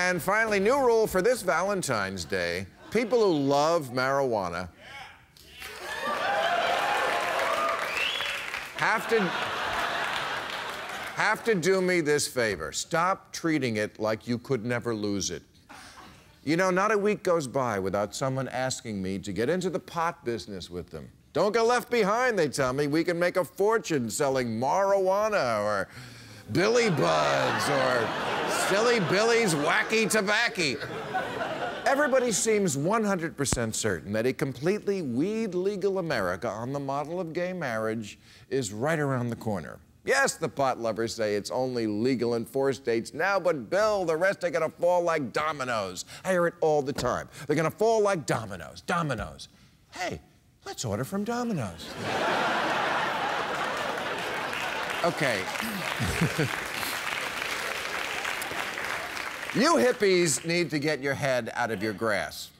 And finally, new rule for this Valentine's Day. People who love marijuana have to do me this favor. Stop treating it like you could never lose it. You know, not a week goes by without someone asking me to get into the pot business with them. Don't get left behind, they tell me. We can make a fortune selling marijuana or Billy Buds or Silly Billy's Wacky Tobacco. Everybody seems 100% certain that a completely weed-legal America on the model of gay marriage is right around the corner. Yes, the pot lovers say it's only legal in 4 states now, but Bill, the rest are gonna fall like dominoes. I hear it all the time. They're gonna fall like dominoes. Dominoes. Hey, let's order from Domino's. Okay. You hippies need to get your head out of your grass.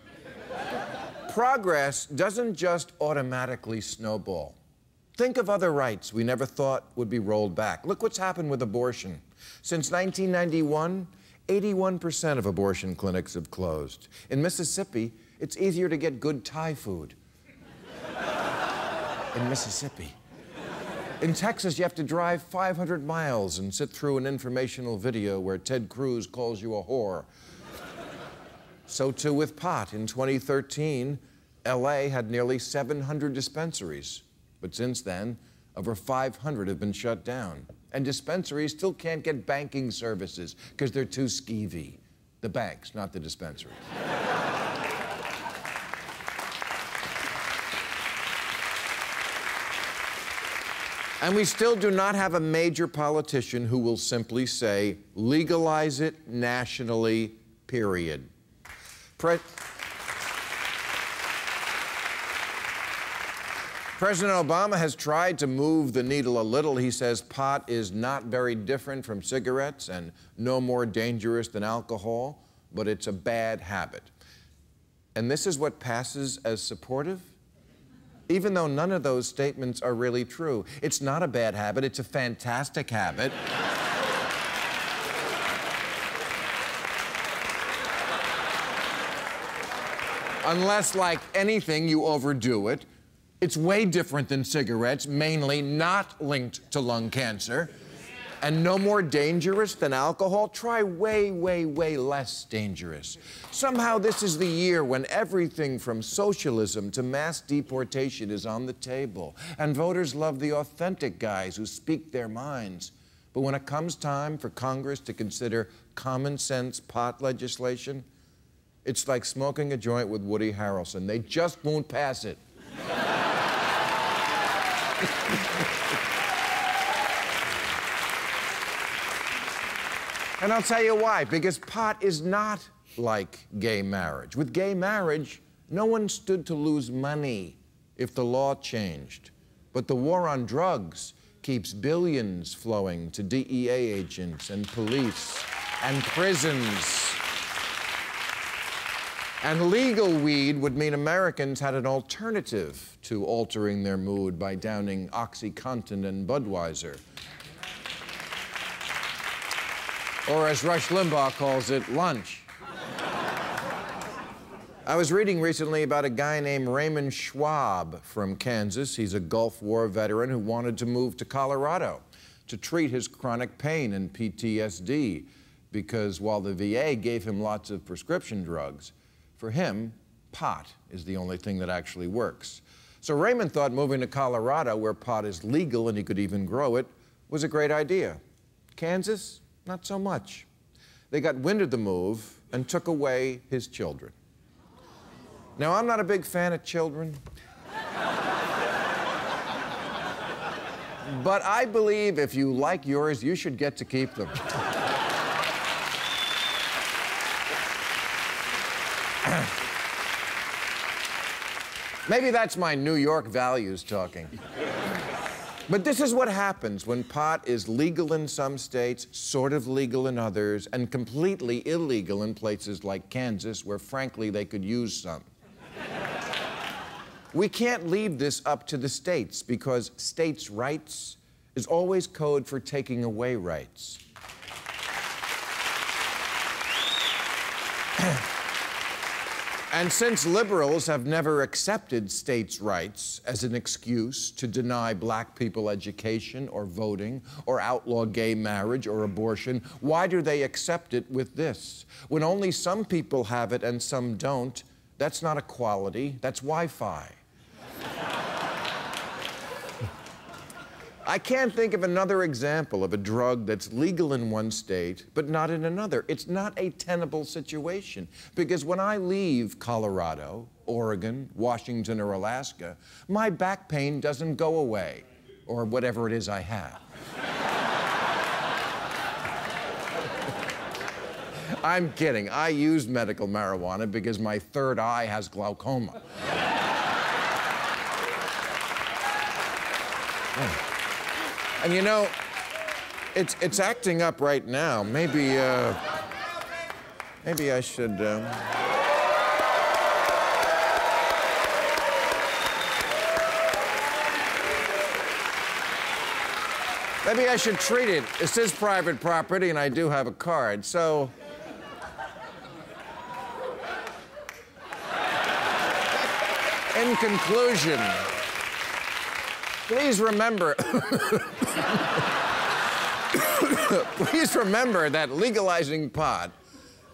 Progress doesn't just automatically snowball. Think of other rights we never thought would be rolled back. Look what's happened with abortion. Since 1991, 81% of abortion clinics have closed. In Mississippi, it's easier to get good Thai food. In Mississippi. In Texas, you have to drive 500 miles and sit through an informational video where Ted Cruz calls you a whore. So too with pot. In 2013, LA had nearly 700 dispensaries. But since then, over 500 have been shut down. And dispensaries still can't get banking services because they're too skeevy. The banks, not the dispensaries. And we still do not have a major politician who will simply say, legalize it nationally, period. President Obama has tried to move the needle a little. He says pot is not very different from cigarettes and no more dangerous than alcohol, but it's a bad habit. And this is what passes as supportive? Even though none of those statements are really true. It's not a bad habit, it's a fantastic habit. Unless, like anything, you overdo it. It's way different than cigarettes, mainly not linked to lung cancer. And no more dangerous than alcohol? Try way, way, way less dangerous. Somehow this is the year when everything from socialism to mass deportation is on the table. And voters love the authentic guys who speak their minds. But when it comes time for Congress to consider common sense pot legislation, it's like smoking a joint with Woody Harrelson. They just won't pass it. And I'll tell you why, because pot is not like gay marriage. With gay marriage, no one stood to lose money if the law changed. But the war on drugs keeps billions flowing to DEA agents and police and prisons. And legal weed would mean Americans had an alternative to altering their mood by downing OxyContin and Budweiser. Or as Rush Limbaugh calls it, lunch. I was reading recently about a guy named Raymond Schwab from Kansas. He's a Gulf War veteran who wanted to move to Colorado to treat his chronic pain and PTSD, because while the VA gave him lots of prescription drugs, for him, pot is the only thing that actually works. So Raymond thought moving to Colorado, where pot is legal and he could even grow it, was a great idea. Kansas? Not so much. They got wind of the move and took away his children. Now, I'm not a big fan of children. But I believe if you like yours, you should get to keep them. Maybe that's my New York values talking. But this is what happens when pot is legal in some states, sort of legal in others, and completely illegal in places like Kansas, where, frankly, they could use some. We can't leave this up to the states, because states' rights is always code for taking away rights. And since liberals have never accepted states' rights as an excuse to deny black people education or voting or outlaw gay marriage or abortion, why do they accept it with this? When only some people have it and some don't, that's not equality, that's Wi-Fi. I can't think of another example of a drug that's legal in one state, but not in another. It's not a tenable situation, because when I leave Colorado, Oregon, Washington, or Alaska, my back pain doesn't go away, or whatever it is I have. I'm kidding. I use medical marijuana because my third eye has glaucoma. And you know, it's acting up right now. Maybe I should, maybe I should treat it. This is private property, and I do have a card, so... In conclusion, please remember... Please remember that legalizing pot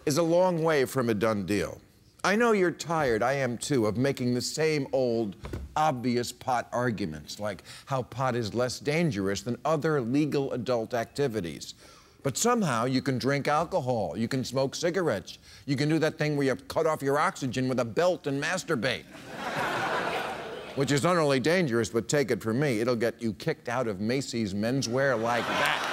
is a long way from a done deal. I know you're tired, I am too, of making the same old, obvious pot arguments, like how pot is less dangerous than other legal adult activities. But somehow you can drink alcohol, you can smoke cigarettes, you can do that thing where you cut off your oxygen with a belt and masturbate. Which is not only dangerous, but take it from me, it'll get you kicked out of Macy's menswear like that.